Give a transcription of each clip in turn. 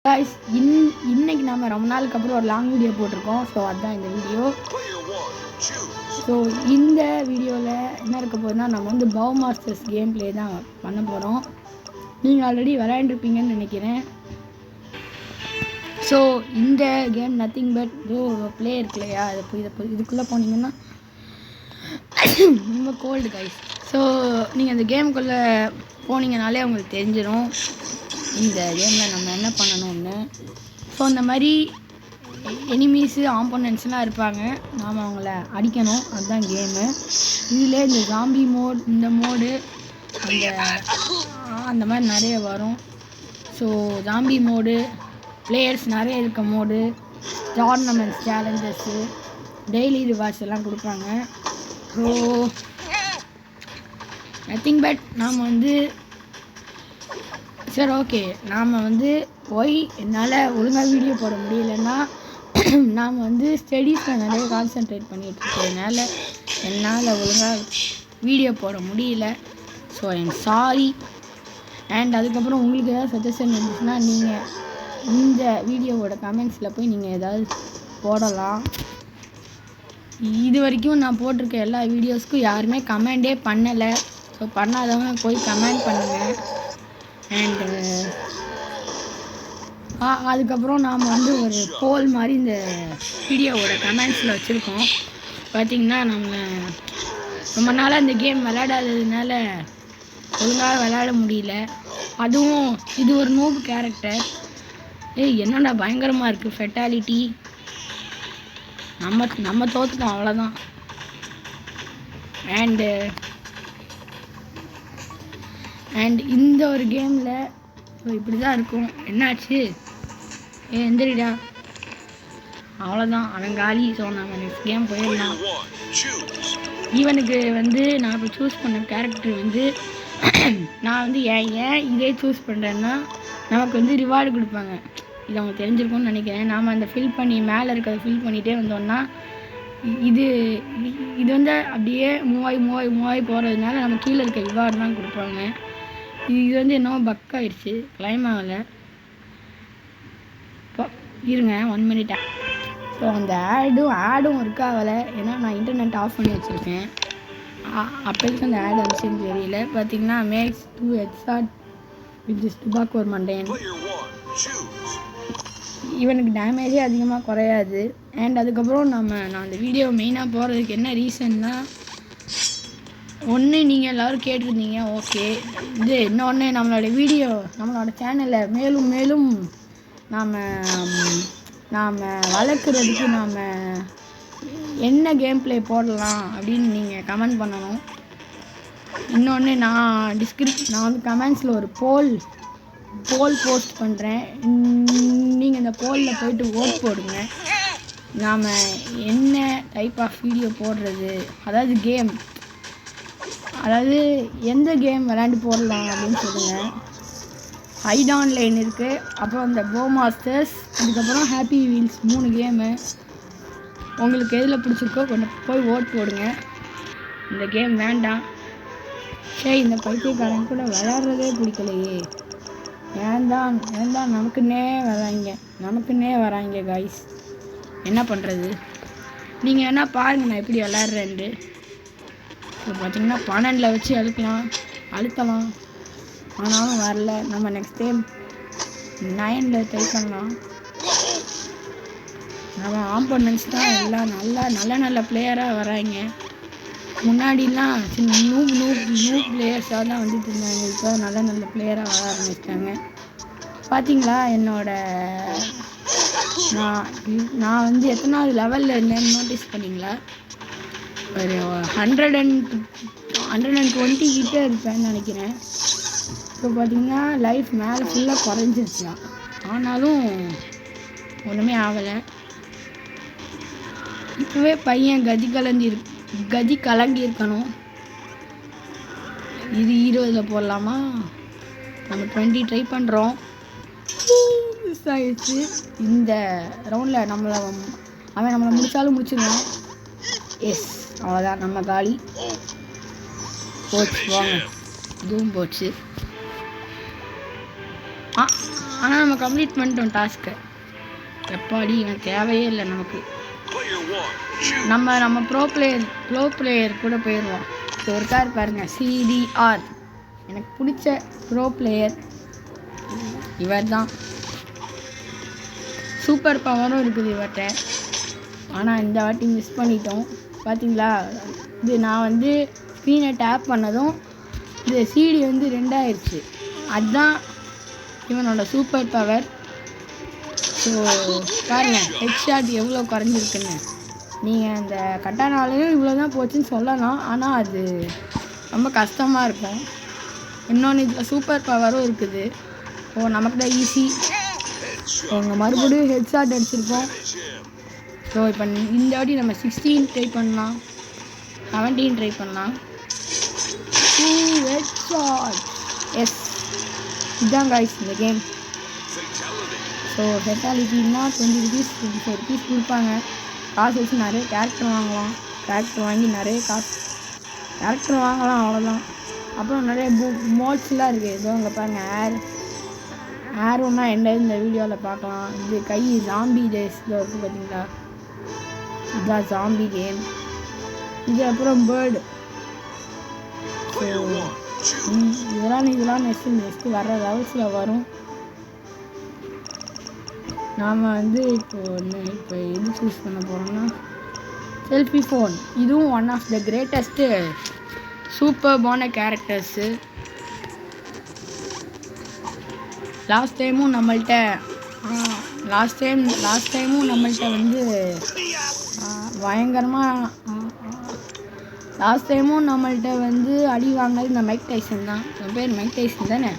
Guys இன்னைக்கு நாம ரொம்ப நாளுக்கு அப்புறம் ஒரு லாங் வீடியோ போட்டிருக்கோம். ஸோ அதுதான் இந்த வீடியோ. ஸோ இந்த வீடியோவில் என்ன இருக்க போகுதுன்னா, நம்ம வந்து பவ் மாஸ்டர்ஸ் கேம் பிளே தான் பண்ண போகிறோம். நீங்கள் ஆல்ரெடி விளையாண்டுருப்பீங்கன்னு நினைக்கிறேன். ஸோ இந்த கேம் நத்திங் பட் பிளே இருக்கு இல்லையா, இதுக்குள்ளே போனீங்கன்னா ரொம்ப கோல்டு கைஸ். ஸோ நீங்கள் அந்த கேமுக்குள்ளே போனீங்கனாலே உங்களுக்கு தெரிஞ்சிடும் இந்த கேமில் நம்ம என்ன பண்ணணும்னு. ஸோ இந்த மாதிரி எனிமீஸு ஆப்போனன்ட்ஸ்லாம் இருப்பாங்க, நாம் அவங்கள அடிக்கணும், அதுதான் கேமு. இதில் இந்த ஜாம்பி மோட், இந்த மோடு, அந்த மாதிரி நிறைய வரும். ஸோ ஜாம்பி மோடு, பிளேயர்ஸ் நிறைய இருக்க mode, tournaments, challenges, daily rewards எல்லாம் கொடுப்பாங்க. ஸோ நத்திங் பட் நாம் வந்து சரி ஓகே, நாம் வந்து போய் என்னால் ஒழுங்காக வீடியோ போட முடியலன்னா நாம் வந்து ஸ்டடீஸில் நிறைய கான்சென்ட்ரேட் பண்ணிகிட்ருக்கனால என்னால் ஒழுங்காக வீடியோ போட முடியல. So I'm sorry. அண்ட் அதுக்கப்புறம் உங்களுக்கு ஏதாவது சஜஷன் இருந்துச்சுன்னா நீங்கள் இந்த வீடியோவோட கமெண்ட்ஸில் போய் நீங்கள் ஏதாவது போடலாம். இது வரைக்கும் நான் போட்டிருக்க எல்லா வீடியோஸ்க்கும் யாருமே கமெண்டே பண்ணலை. ஸோ பண்ணாதவங்க போய் கமெண்ட் பண்ணுங்கள். அண்டு அதுக்கப்புறம் நாம் வந்து ஒரு போல் மாதிரி இந்த வீடியோவோட கமெண்ட்ஸில் வச்சுருக்கோம். பார்த்திங்கன்னா நம்ம ரொம்ப நாளாக இந்த கேம் விளையாடாததுனால ஒழுங்காக விளையாட முடியல. அதுவும் இது ஒரு நூப் கேரக்டர். என்னடா பயங்கரமாக இருக்குது ஃபெட்டாலிட்டி. நம்ம தோற்றுட்டோம், அவ்வளோதான். அண்ட் இந்த ஒரு கேமில் இப்படி தான் இருக்கும். என்னாச்சு, எந்திரிடா, அவ்வளோதான், அவன் காலி. ஸோ நம்ம நெக்ஸ்ட் கேம் போயிடலாம். இவனுக்கு வந்து நான் இப்போ சூஸ் பண்ண கேரக்டர் வந்து நான் வந்து ஏன் இதே சூஸ் பண்ணுறேன்னா, நமக்கு வந்து ரிவார்டு கொடுப்பாங்க. இது அவங்க தெரிஞ்சிருக்கும்னு நினைக்கிறேன். நாம் அந்த ஃபில் பண்ணி மேலே இருக்கிறத ஃபில் பண்ணிகிட்டே வந்தோம்னா இது வந்து அப்படியே மூவாய் போகிறதுனால நம்ம கீழே இருக்க ரிவார்டு தான் கொடுப்பாங்க. இது வந்து என்னவோ பக் ஆயிடுச்சு, கிளைம் ஆகலை. இப்போ இருங்க 1 மினிட். ஸோ அந்த ஆடும் இருக்காகலை, ஏன்னா நான் இன்டர்நெட் ஆஃப் பண்ணி வச்சுருக்கேன். அப்போதைக்கு அந்த ஆட் வந்துச்சுன்னு தெரியல. பார்த்தீங்கன்னா max 2 headshot with this tobacco மண்டையன். இவனுக்கு டேமேஜே அதிகமாக குறையாது. அண்ட் அதுக்கப்புறம் நான் அந்த வீடியோ மெயினாக போகிறதுக்கு என்ன ரீசன்னா, ஒன்று நீங்கள் எல்லோரும் கேட்டிருந்தீங்க, ஓகே. இது இன்னொன்று, நம்மளோட சேனலை மேலும் நாம் வளர்க்குறதுக்கு நாம் என்ன கேம் பிளே போடலாம் அப்படின்னு நீங்கள் கமெண்ட் பண்ணணும். இன்னொன்று, நான் வந்து கமெண்ட்ஸில் ஒரு போல் போஸ்ட் பண்ணுறேன். நீங்கள் இந்த போலில் போய்ட்டு ஓட் போடுங்க. நாம் என்ன டைப் ஆஃப் வீடியோ போடுறது, அதாவது எந்த கேம் விளையாண்டு போடலாம் அப்படின்னு சொல்லுங்கள். ஹைட் ஆன்லைன் இருக்குது, அப்புறம் இந்த பவ் மாஸ்டர்ஸ், அதுக்கப்புறம் ஹாப்பி வீல்ஸ், 3 கேமு. உங்களுக்கு எதில் பிடிச்சிருக்கோ கொண்டு போய் ஓட் போடுங்க. இந்த கேம் வேண்டாம். சரி, இந்த பைத்தியக்காரன் கூட விளையாடுறதே பிடிக்கலையே, ஏன் தான் நமக்குன்னே வராங்க காய்ஸ். என்ன பண்ணுறது, நீங்கள் என்ன பாருங்கள் நான் எப்படி விளையாடுறேன்ட்டு. இப்போ பார்த்திங்கன்னா 12 வச்சு அழுத்தலாம், ஆனாலும் வரல. நம்ம நெக்ஸ்ட் டைம் 9 ட்ரை பண்ணலாம். நம்ம ஆப்போனன்ட்ஸ் தான் எல்லாம் நல்ல பிளேயராக வராங்க. முன்னாடிலாம் சின்ன நூப் பிளேயர்ஸாக தான் வந்துட்டு இருந்தாங்க. இப்போ நல்ல பிளேயராக வர ஆரம்பிச்சிட்டாங்க. பார்த்தீங்களா, நான் வந்து எத்தனாவது லெவலில் இருந்தேன்னு நோட்டீஸ் பண்ணிங்களா? ஒரு 120 கிட்டே இருப்பேன்னு நினைக்கிறேன். இப்போ பார்த்தீங்கன்னா லைஃப் மேலே ஃபுல்லாக குறைஞ்சிருச்சான், ஆனாலும் ஒன்றுமே ஆகலை. இப்போவே பையன் கதி கலங்கி இருக்கணும். இது 20 போடலாமா? நம்ம 20 ட்ரை பண்ணுறோம். மிஸ் ஆகிடுச்சு. இந்த ரவுண்டில் அவன் நம்மளை முடிச்சிடுவான். எஸ், அவ்வளோதான், நம்ம காலி. போச்சு, வாங்க, இதுவும் போச்சு. ஆனால் நம்ம கம்ப்ளீட் பண்ணிட்டோம் டாஸ்க்கை. எப்பாடி இவன் தேவையே இல்லை நமக்கு. நம்ம ப்ரோ பிளேயர் கூட போயிடுவோம். இது ஒரு கார் பாருங்கள், சிடிஆர். எனக்கு பிடிச்ச ப்ரோ பிளேயர் இவர் தான். சூப்பர் பவரும் இருக்குது இவர்கிட்ட. ஆனால் இந்த வாட்டி மிஸ் பண்ணிட்டோம். பார்த்தீங்களா, இது நான் வந்து ஸ்க்ரீனை டேப் பண்ணதும் இது சிடி வந்து 2 ஆயிடுச்சு. அதுதான் இவனோட சூப்பர் பவர். ஸோ பாருங்கள் ஹெட்ஷாட் எவ்வளோ குறைஞ்சிருக்குன்னு. நீங்கள் அந்த கட்டானாலையும் இவ்வளோ தான் போச்சுன்னு சொல்லலாம், ஆனால் அது ரொம்ப கஷ்டமாக இருக்கும். இன்னொன்று இதில் சூப்பர் பவரும் இருக்குது. ஓ நமக்கு தான் ஈஸி. அவங்க மறுபடியும் ஹெட்ஷாட் அடிச்சிருக்கோம். ஸோ இப்போ இந்த வாட்டி நம்ம 16 ட்ரை பண்ணலாம், 17 ட்ரை பண்ணலாம். 2 ஹெட்ஷாட். எஸ், இதுதான் காய்ஸ் இந்த கேம். ஸோ ஃபெட்டாலிட்டின்னா 20 rupees 24 rupees கொடுப்பாங்க. காசு வச்சு நிறைய கேரக்டர் வாங்கலாம். கேரக்டர் வாங்கி நிறைய கேரக்டர் வாங்கலாம், அவ்வளோதான். அப்புறம் நிறைய மோட்ஸ்லாம் இருக்குது. ஏதோ அங்கே பாருங்கள், ஏரோன்னா என்ன இந்த வீடியோவில் பார்க்கலாம். இது கை ஜாம்பி டேஸில் இருக்குது பார்த்தீங்களா, இதுதான் ஜாம்பி கேம். இது அப்புறம் பேர்டு. ஸோ இதெல்லாம் நெக்ஸ்ட்டு வர லெவல்ஸில் வரும். நாம் வந்து இப்போ எது சூஸ் பண்ண போகிறோம்னா செல்ஃபி ஃபோன். இதுவும் ஒன் ஆஃப் த கிரேட்டஸ்ட்டு சூப்பர்பான கேரக்டர்ஸு. லாஸ்ட் டைமும் நம்மள்கிட்ட வந்து பயங்கரமாக அடி வாங்கினது இந்த மைக் டைசன் தான். என் பேர் மைக் டைசன் தானே.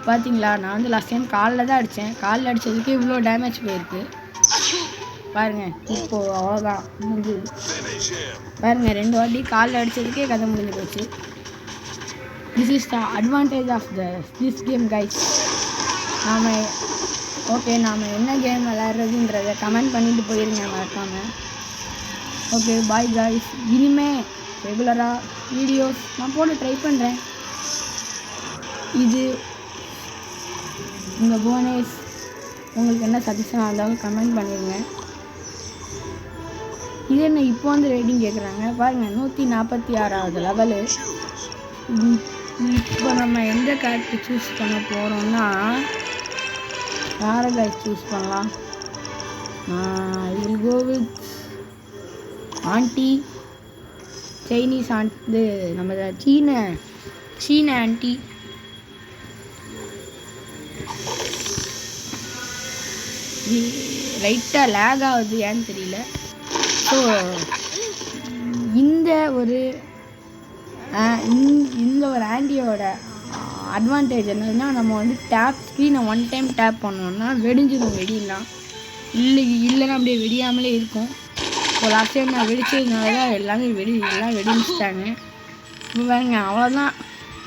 பார்த்தீங்களா, நான் வந்து லாஸ்ட் டைம் காலில் தான் அடித்தேன். காலில் அடித்ததுக்கே இவ்வளோ டேமேஜ் போயிருக்கு பாருங்கள். இப்போது அவ்வளோதான் முடிஞ்சுது பாருங்கள். 2 வாட்டி காலில் அடித்ததுக்கே கதை முடிஞ்சு போச்சு. This is the advantage of this game guys. நாம் என்ன கேம் விளையாடுறதுன்றதை கமெண்ட் பண்ணிட்டு போயிருங்க மறக்காமல். Okay bye guys. இனிமே ரெகுலராக வீடியோஸ் நான் போட ட்ரை பண்ணுறேன். இது உங்கள் போனஸ். உங்களுக்கு என்ன சஜஷனாக இருந்தாலும் கமெண்ட் பண்ணிடுங்க. இது என்ன இப்போ வந்து ரேட்டிங் கேட்குறாங்க பாருங்கள், 146வது லெவலு. இப்போ நம்ம எந்த கேரக்டர் சூஸ் பண்ண போகிறோம்னா யாரை கைஸ் சூஸ் பண்ணலாம்? Will go with aunty, Chinese aunty, நம்ம சீன ஆண்டி. லைட்டாக லேக் ஆகுது, ஏன்னு தெரியல. ஸோ இந்த ஒரு ஆண்டியோட அட்வான்டேஜ் என்னதுன்னா, நம்ம வந்து ஸ்க்ரீனை 1 டைம் டேப் பண்ணோம்னா வெடிஞ்சிடும். வெடிலாம் இல்லைன்னா அப்படியே வெடியாமலே இருக்கும். இப்போ லாஸ்ட் டைம் நான் வெடிச்சதுனால தான் எல்லாம் வெடிச்சிட்டாங்க. இப்போ பாருங்க, அவ்வளோதான்.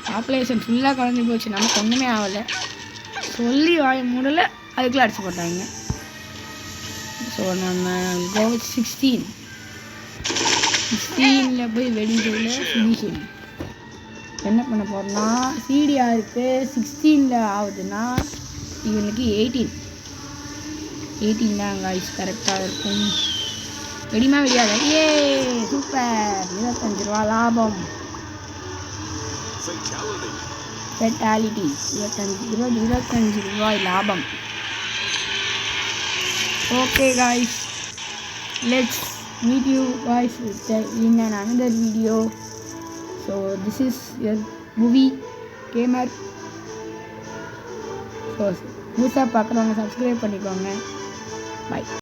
பாப்புலேஷன் ஃபுல்லாக குறைஞ்சி போச்சு, நமக்கு ஒன்றுமே ஆகலை. சொல்லி வாய மூடலை, அதுக்குள்ளே அடிச்சு போட்டாங்க. ஸோ நம்ம 16ல் போய் வெடிஞ்சதில் ஃபினிஷிங். என்ன பண்ண போகிறோம்னா, சிடிஆருக்கு 16ல் ஆகுதுன்னா இவனுக்கு 18 தான் காய்ஸ் கரெக்டாக இருக்கும். வெடிமா வெடியாத. ஏ சூப்பர், 25 ரூபா லாபம். ஃபெட்டாலிட்டி 25 ரூபாய் லாபம். Okay guys, let's meet you guys in another video. So this is your movie gamer. So புதுசாக பார்க்குறவங்க சப்ஸ்கிரைப் பண்ணிக்கோங்க. Bye.